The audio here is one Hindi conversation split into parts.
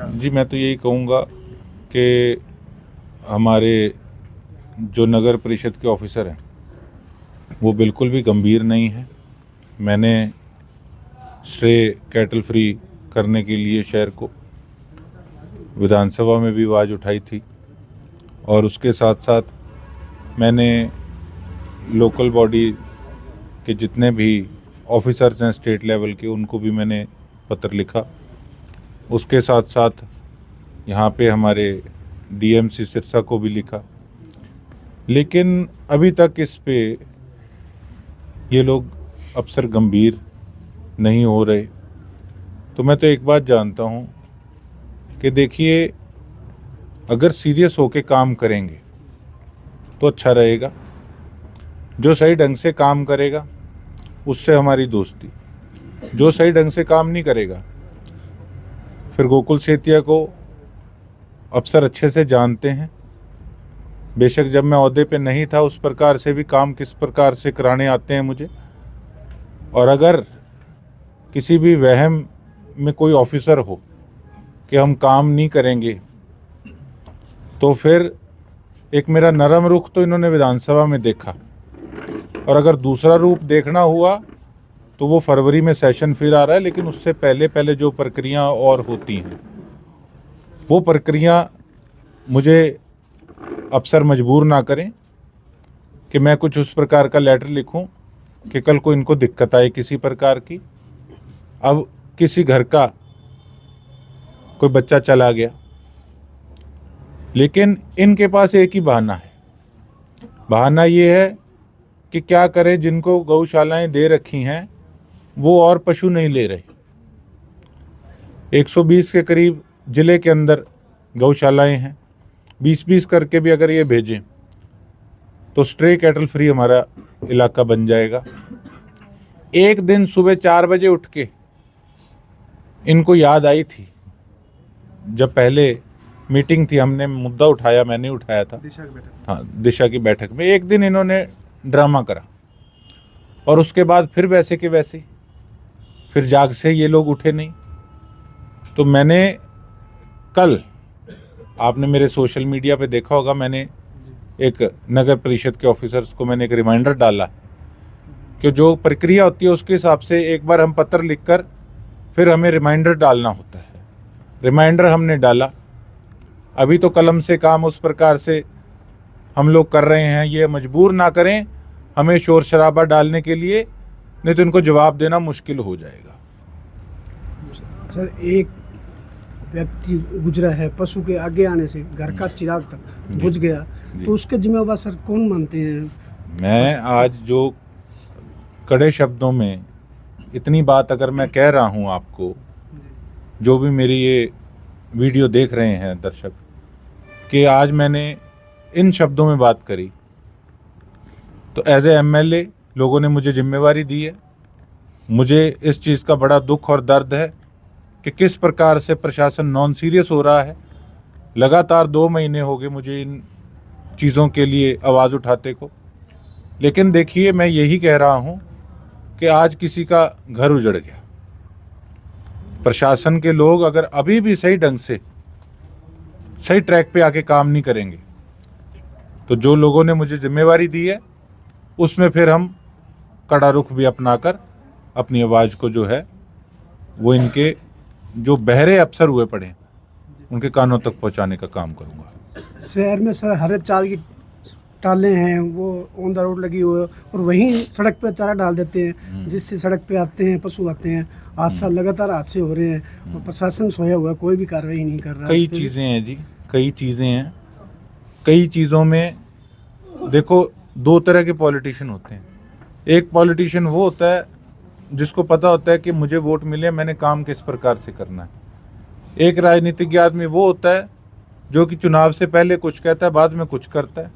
जी, मैं तो यही कहूँगा कि हमारे जो नगर परिषद के ऑफिसर हैं वो बिल्कुल भी गंभीर नहीं है। मैंने श्रेय कैटल फ्री करने के लिए शहर को विधानसभा में भी आवाज़ उठाई थी और उसके साथ साथ मैंने लोकल बॉडी के जितने भी ऑफिसर्स हैं स्टेट लेवल के उनको भी मैंने पत्र लिखा। उसके साथ साथ यहाँ पे हमारे डीएमसी सिरसा को भी लिखा, लेकिन अभी तक इस पे ये लोग अफसर गंभीर नहीं हो रहे। तो मैं तो एक बात जानता हूँ कि देखिए, अगर सीरियस होके काम करेंगे तो अच्छा रहेगा। जो सही ढंग से काम करेगा उससे हमारी दोस्ती, जो सही ढंग से काम नहीं करेगा, फिर गोकुल सेतिया को अफसर अच्छे से जानते हैं। बेशक जब मैं ओहदे पे नहीं था उस प्रकार से भी काम किस प्रकार से कराने आते हैं मुझे। और अगर किसी भी वहम में कोई ऑफिसर हो कि हम काम नहीं करेंगे, तो फिर एक मेरा नरम रुख तो इन्होंने विधानसभा में देखा, और अगर दूसरा रूप देखना हुआ तो वो फरवरी में सेशन फिर आ रहा है। लेकिन उससे पहले पहले जो प्रक्रिया और होती हैं वो प्रक्रिया मुझे अफसर मजबूर ना करें कि मैं कुछ उस प्रकार का लेटर लिखूं कि कल को इनको दिक्कत आए किसी प्रकार की। अब किसी घर का कोई बच्चा चला गया, लेकिन इनके पास एक ही बहाना है। बहाना ये है कि क्या करें, जिनको गौशालाएं दे रखी हैं वो और पशु नहीं ले रहे। 120 के करीब ज़िले के अंदर गौशालाएं हैं। 20-20 करके भी अगर ये भेजें तो स्ट्रे कैटल फ्री हमारा इलाका बन जाएगा। एक दिन सुबह 4 बजे उठ के इनको याद आई थी, जब पहले मीटिंग थी, हमने मुद्दा उठाया, मैंने उठाया था दिशा की बैठक में। एक दिन इन्होंने ड्रामा करा और उसके बाद फिर वैसे के वैसे, फिर जाग से ये लोग उठे नहीं। तो मैंने कल, आपने मेरे सोशल मीडिया पे देखा होगा, मैंने एक नगर परिषद के ऑफिसर्स को मैंने एक रिमाइंडर डाला कि जो प्रक्रिया होती है उसके हिसाब से एक बार हम पत्र लिखकर फिर हमें रिमाइंडर डालना होता है। रिमाइंडर हमने डाला। अभी तो कलम से काम उस प्रकार से हम लोग कर रहे हैं, ये मजबूर ना करें हमें शोर शराबा डालने के लिए, नहीं तो इनको जवाब देना मुश्किल हो जाएगा। सर, एक व्यक्ति गुजरा है पशु के आगे आने से, घर का चिराग तक बुझ गया, तो उसके जिम्मेवार सर कौन मानते हैं? मैं आज जो कड़े शब्दों में इतनी बात अगर मैं कह रहा हूं आपको, जो भी मेरी ये वीडियो देख रहे हैं दर्शक, कि आज मैंने इन शब्दों में बात करी, तो एज ए एमएलए लोगों ने मुझे जिम्मेवारी दी है। मुझे इस चीज़ का बड़ा दुख और दर्द है कि किस प्रकार से प्रशासन नॉन सीरियस हो रहा है। लगातार 2 महीने हो गए मुझे इन चीज़ों के लिए आवाज़ उठाते को। लेकिन देखिए, मैं यही कह रहा हूँ कि आज किसी का घर उजड़ गया। प्रशासन के लोग अगर अभी भी सही ढंग से सही ट्रैक पे आके काम नहीं करेंगे, तो जो लोगों ने मुझे जिम्मेवारी दी है उसमें फिर हम कड़ा रुख भी अपनाकर अपनी आवाज़ को जो है वो इनके जो बहरे अफसर हुए पड़े हैं उनके कानों तक पहुंचाने का काम करूंगा। शहर में सर हरे चाल की टालें हैं, वो ऑन द रोड लगी हुई है, और वहीं सड़क पे चारा डाल देते हैं, जिससे सड़क पे आते हैं पशु आते हैं। हादसा लगातार हादसे हो रहे हैं और प्रशासन सोया हुआ, कोई भी कार्रवाई नहीं कर रहा। कई चीज़ें हैं जी, कई चीज़ें हैं। कई चीज़ों में देखो, 2 तरह के पॉलिटिशियन होते हैं। एक पॉलिटिशियन वो होता है जिसको पता होता है कि मुझे वोट मिले, मैंने काम किस प्रकार से करना है। एक राजनीतिक आदमी वो होता है जो कि चुनाव से पहले कुछ कहता है, बाद में कुछ करता है।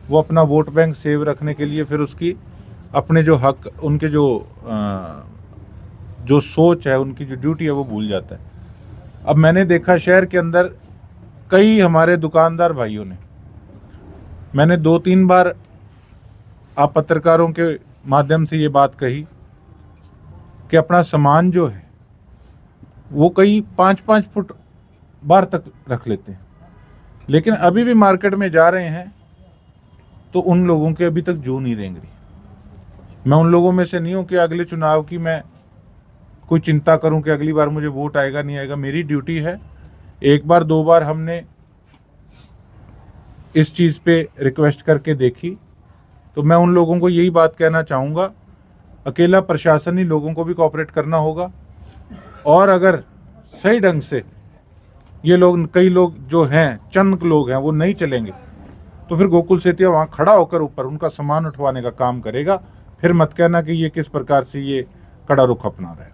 वो अपना वोट बैंक सेव रखने के लिए फिर उसकी अपने जो हक, उनके जो सोच है, उनकी जो ड्यूटी है वो भूल जाता है। अब मैंने देखा शहर के अंदर कई हमारे दुकानदार भाइयों ने, मैंने 2-3 बार आप पत्रकारों के माध्यम से ये बात कही कि अपना सामान जो है वो कई 5-5 फुट बार तक रख लेते हैं, लेकिन अभी भी मार्केट में जा रहे हैं तो उन लोगों के अभी तक जू नहीं रेंग रही। मैं उन लोगों में से नहीं हूं कि अगले चुनाव की मैं कोई चिंता करूं कि अगली बार मुझे वोट आएगा नहीं आएगा। मेरी ड्यूटी है, एक बार दो बार हमने इस चीज़ पे रिक्वेस्ट करके देखी, तो मैं उन लोगों को यही बात कहना चाहूँगा, अकेला प्रशासन ही लोगों को भी कोऑपरेट करना होगा। और अगर सही ढंग से ये लोग, कई लोग जो हैं, चंद लोग हैं, वो नहीं चलेंगे तो फिर गोकुल सेतिया वहाँ खड़ा होकर ऊपर उनका सामान उठवाने का काम करेगा। फिर मत कहना कि ये किस प्रकार से ये कड़ा रुख अपना रहा है।